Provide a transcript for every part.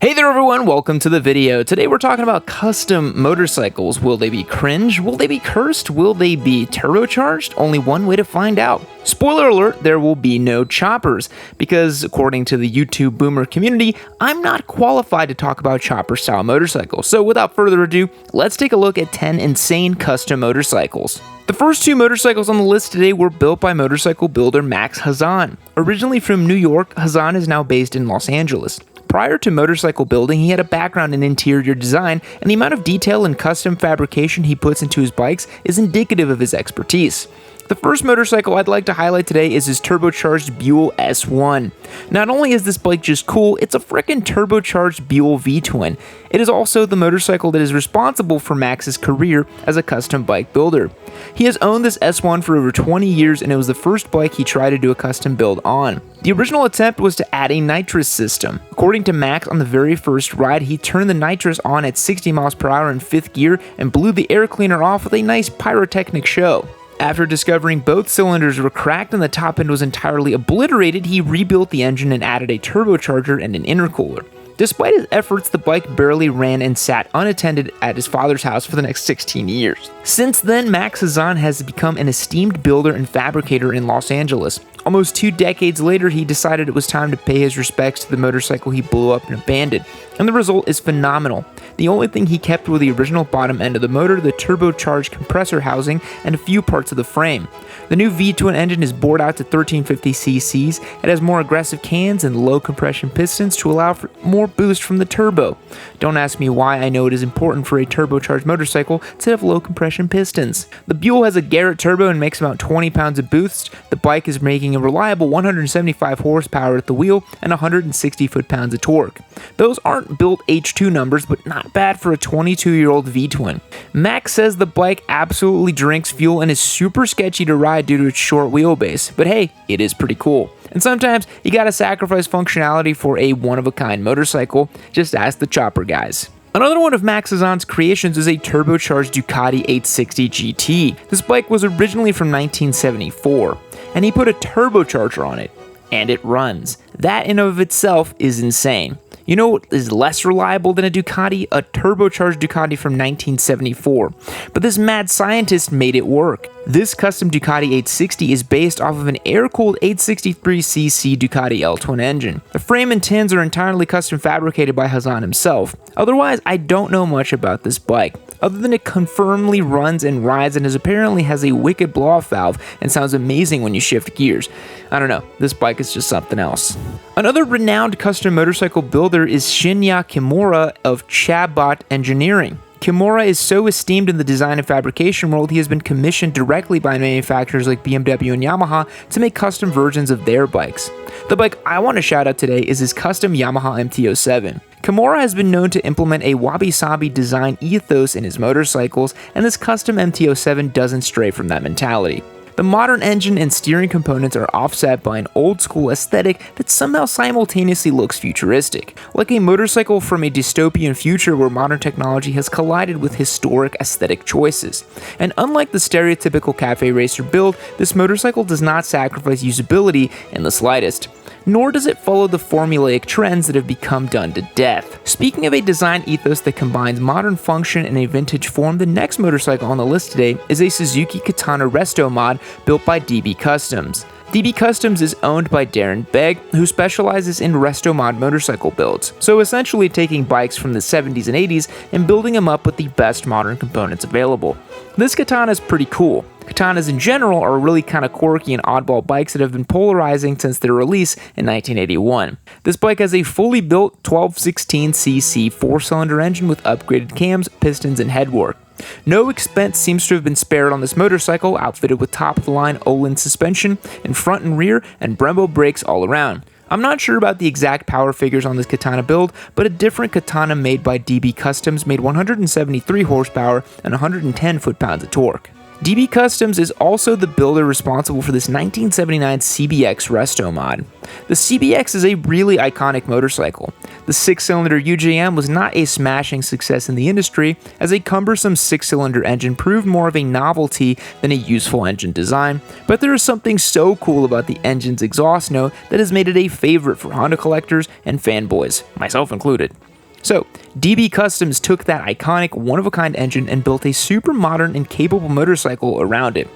Hey there everyone, welcome to the video. Today we're talking about custom motorcycles. Will they be cringe? Will they be cursed? Will they be turbocharged? Only one way to find out. Spoiler alert, there will be no choppers, because according to the YouTube boomer community, I'm not qualified to talk about chopper style motorcycles. So without further ado, let's take a look at 10 insane custom motorcycles. The first two motorcycles on the list today were built by motorcycle builder Max Hazan. Originally from New York, Hazan is now based in Los Angeles. Prior to motorcycle building, he had a background in interior design, and the amount of detail and custom fabrication he puts into his bikes is indicative of his expertise. The first motorcycle I'd like to highlight today is his turbocharged Buell S1. Not only is this bike just cool, it's a frickin' turbocharged Buell V-twin. It is also the motorcycle that is responsible for Max's career as a custom bike builder. He has owned this S1 for over 20 years, and it was the first bike he tried to do a custom build on. The original attempt was to add a nitrous system. According to Max, on the very first ride, he turned the nitrous on at 60 miles per hour in 5th gear and blew the air cleaner off with a nice pyrotechnic show. After discovering both cylinders were cracked and the top end was entirely obliterated, he rebuilt the engine and added a turbocharger and an intercooler. Despite his efforts, the bike barely ran and sat unattended at his father's house for the next 16 years. Since then, Max Hazan has become an esteemed builder and fabricator in Los Angeles. Almost 2 decades later, he decided it was time to pay his respects to the motorcycle he blew up and abandoned, and the result is phenomenal. The only thing he kept were the original bottom end of the motor, the turbocharged compressor housing, and a few parts of the frame. The new V-twin engine is bored out to 1350 cc's. It has more aggressive cans and low compression pistons to allow for more boost from the turbo. Don't ask me why, I know it is important for a turbocharged motorcycle to have low compression pistons. The Buell has a Garrett turbo and makes about 20 pounds of boost. The bike is making a reliable 175 horsepower at the wheel and 160 foot-pounds of torque. Those aren't built H2 numbers, but not bad for a 22-year-old V-twin. Max says the bike absolutely drinks fuel and is super sketchy to ride due to its short wheelbase, but hey, it is pretty cool. And sometimes you gotta sacrifice functionality for a one-of-a-kind motorcycle. Just ask the chopper guys. Another one of Max Hazan's creations is a turbocharged Ducati 860 GT. This bike was originally from 1974, and he put a turbocharger on it, and it runs. That in of itself is insane. You know what is less reliable than a Ducati? A turbocharged Ducati from 1974. But this mad scientist made it work. This custom Ducati 860 is based off of an air-cooled 863cc Ducati L-twin engine. The frame and tins are entirely custom fabricated by Hazan himself. Otherwise, I don't know much about this bike, other than it confirmedly runs and rides and apparently has a wicked blow-off valve and sounds amazing when you shift gears. I don't know, this bike is just something else. Another renowned custom motorcycle builder is Shinya Kimura of Chabot Engineering. Kimura is so esteemed in the design and fabrication world, he has been commissioned directly by manufacturers like BMW and Yamaha to make custom versions of their bikes. The bike I want to shout out today is his custom Yamaha MT-07. Kimura has been known to implement a wabi-sabi design ethos in his motorcycles, and this custom MT-07 doesn't stray from that mentality. The modern engine and steering components are offset by an old-school aesthetic that somehow simultaneously looks futuristic, like a motorcycle from a dystopian future where modern technology has collided with historic aesthetic choices. And unlike the stereotypical cafe racer build, this motorcycle does not sacrifice usability in the slightest, nor does it follow the formulaic trends that have become done to death. Speaking of a design ethos that combines modern function and a vintage form, the next motorcycle on the list today is a Suzuki Katana Resto Mod built by DB Customs. DB Customs is owned by Darren Begg, who specializes in resto mod motorcycle builds, so essentially taking bikes from the 70s and 80s and building them up with the best modern components available. This Katana is pretty cool. Katanas in general are really kind of quirky and oddball bikes that have been polarizing since their release in 1981. This bike has a fully built 1216cc 4-cylinder engine with upgraded cams, pistons, and headwork. No expense seems to have been spared on this motorcycle, outfitted with top-of-the-line Olin suspension in front and rear and Brembo brakes all around. I'm not sure about the exact power figures on this Katana build, but a different Katana made by DB Customs made 173 horsepower and 110 foot-pounds of torque. DB Customs is also the builder responsible for this 1979 CBX Resto Mod. The CBX is a really iconic motorcycle. The 6-cylinder UJM was not a smashing success in the industry, as a cumbersome 6-cylinder engine proved more of a novelty than a useful engine design, but there is something so cool about the engine's exhaust note that has made it a favorite for Honda collectors and fanboys, myself included. So, DB Customs took that iconic one-of-a-kind engine and built a super modern and capable motorcycle around it.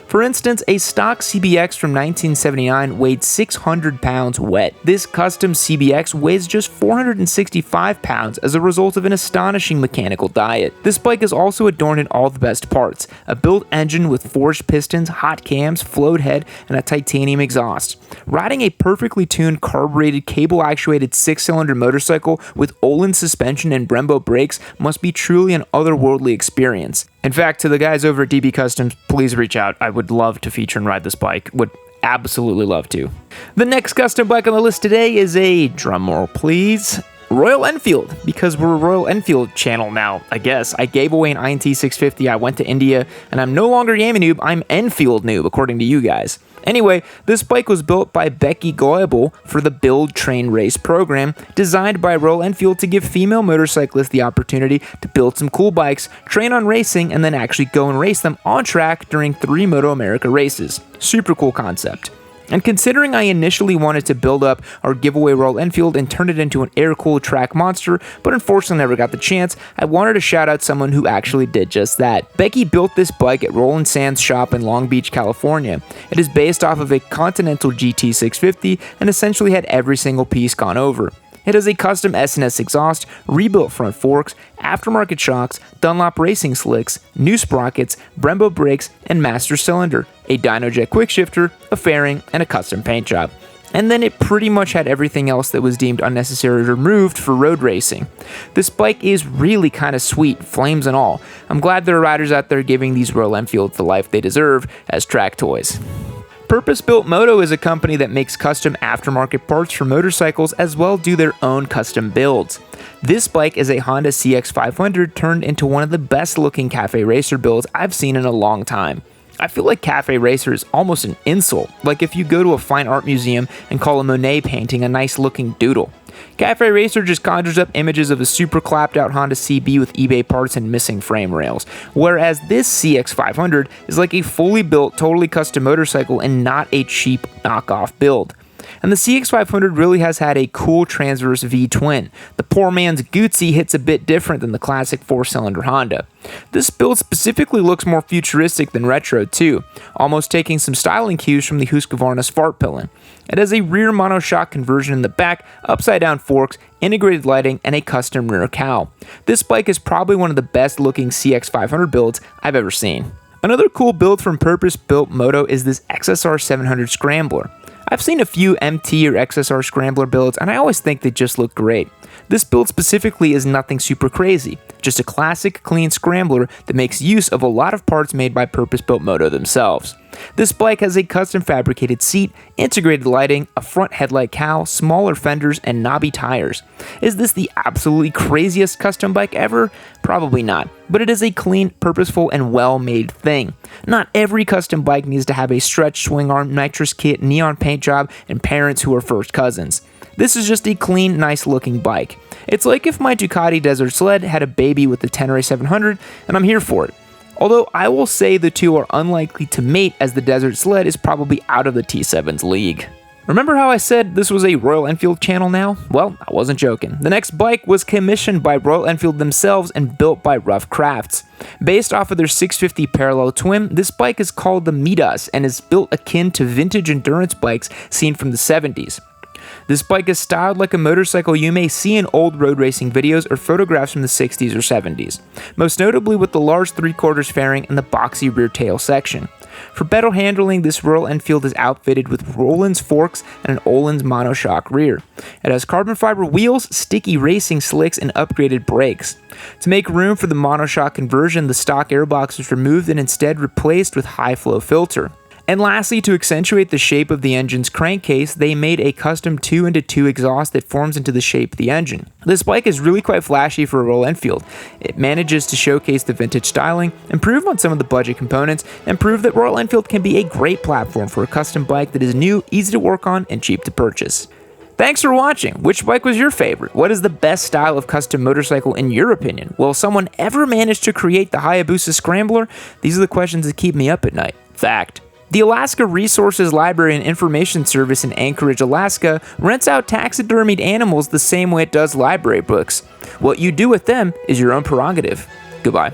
For instance, a stock CBX from 1979 weighed 600 pounds wet. This custom CBX weighs just 465 pounds as a result of an astonishing mechanical diet. This bike is also adorned in all the best parts: a built engine with forged pistons, hot cams, float head, and a titanium exhaust. Riding a perfectly tuned carbureted cable-actuated 6-cylinder motorcycle with Öhlins suspension and Brembo brakes must be truly an otherworldly experience. In fact, to the guys over at DB Customs, please reach out. I would love to feature and ride this bike. Would absolutely love to. The next custom bike on the list today is a, drumroll please, Royal Enfield, because we're a Royal Enfield channel now, I guess. I gave away an INT 650, I went to India, and I'm no longer Yami Noob, I'm Enfield Noob, according to you guys. Anyway, this bike was built by Becky Goebel for the Build, Train, Race program, designed by Royal Enfield to give female motorcyclists the opportunity to build some cool bikes, train on racing, and then actually go and race them on track during 3 Moto America races. Super cool concept. And considering I initially wanted to build up our giveaway Royal Enfield and turn it into an air-cooled track monster, but unfortunately never got the chance, I wanted to shout out someone who actually did just that. Becky built this bike at Roland Sand's shop in Long Beach, California. It is based off of a Continental GT 650 and essentially had every single piece gone over. It has a custom S&S exhaust, rebuilt front forks, aftermarket shocks, Dunlop racing slicks, new sprockets, Brembo brakes, and master cylinder, a Dynojet quickshifter, a fairing, and a custom paint job. And then it pretty much had everything else that was deemed unnecessary removed for road racing. This bike is really kind of sweet, flames and all. I'm glad there are riders out there giving these Royal Enfields the life they deserve as track toys. Purpose Built Moto is a company that makes custom aftermarket parts for motorcycles as well do their own custom builds. This bike is a Honda CX500 turned into one of the best looking cafe racer builds I've seen in a long time. I feel like cafe racer is almost an insult, like if you go to a fine art museum and call a Monet painting a nice looking doodle. Cafe Racer just conjures up images of a super clapped out Honda CB with eBay parts and missing frame rails, whereas this CX500 is like a fully built, totally custom motorcycle and not a cheap knockoff build. And the CX500 really has had a cool transverse V-twin. The poor man's Guzzi hits a bit different than the classic 4-cylinder Honda. This build specifically looks more futuristic than retro too, almost taking some styling cues from the Husqvarna Svartpillen. It has a rear monoshock conversion in the back, upside down forks, integrated lighting, and a custom rear cowl. This bike is probably one of the best looking CX500 builds I've ever seen. Another cool build from Purpose Built Moto is this XSR 700 Scrambler. I've seen a few MT or XSR Scrambler builds and I always think they just look great. This build specifically is nothing super crazy, just a classic clean Scrambler that makes use of a lot of parts made by Purpose Built Moto themselves. This bike has a custom fabricated seat, integrated lighting, a front headlight cowl, smaller fenders, and knobby tires. Is this the absolutely craziest custom bike ever? Probably not, but it is a clean, purposeful, and well-made thing. Not every custom bike needs to have a stretch swing arm, nitrous kit, neon paint job, and parents who are first cousins. This is just a clean, nice-looking bike. It's like if my Ducati Desert Sled had a baby with the Tenere 700, and I'm here for it. Although I will say the two are unlikely to mate as the Desert Sled is probably out of the T7's league. Remember how I said this was a Royal Enfield channel now? Well, I wasn't joking. The next bike was commissioned by Royal Enfield themselves and built by Rough Crafts. Based off of their 650 parallel twin, this bike is called the Midas and is built akin to vintage endurance bikes seen from the 70s. This bike is styled like a motorcycle you may see in old road racing videos or photographs from the 60s or 70s, most notably with the large 3/4 fairing and the boxy rear tail section. For better handling, this Royal Enfield is outfitted with Roland's forks and an Öhlins monoshock rear. It has carbon fiber wheels, sticky racing slicks, and upgraded brakes. To make room for the monoshock conversion, the stock airbox was removed and instead replaced with high flow filter. And lastly, to accentuate the shape of the engine's crankcase, they made a custom 2-into-2 exhaust that forms into the shape of the engine. This bike is really quite flashy for a Royal Enfield. It manages to showcase the vintage styling, improve on some of the budget components, and prove that Royal Enfield can be a great platform for a custom bike that is new, easy to work on, and cheap to purchase. Thanks for watching. Which bike was your favorite? What is the best style of custom motorcycle in your opinion? Will someone ever manage to create the Hayabusa Scrambler? These are the questions that keep me up at night. Fact. The Alaska Resources Library and Information Service in Anchorage, Alaska rents out taxidermied animals the same way it does library books. What you do with them is your own prerogative. Goodbye.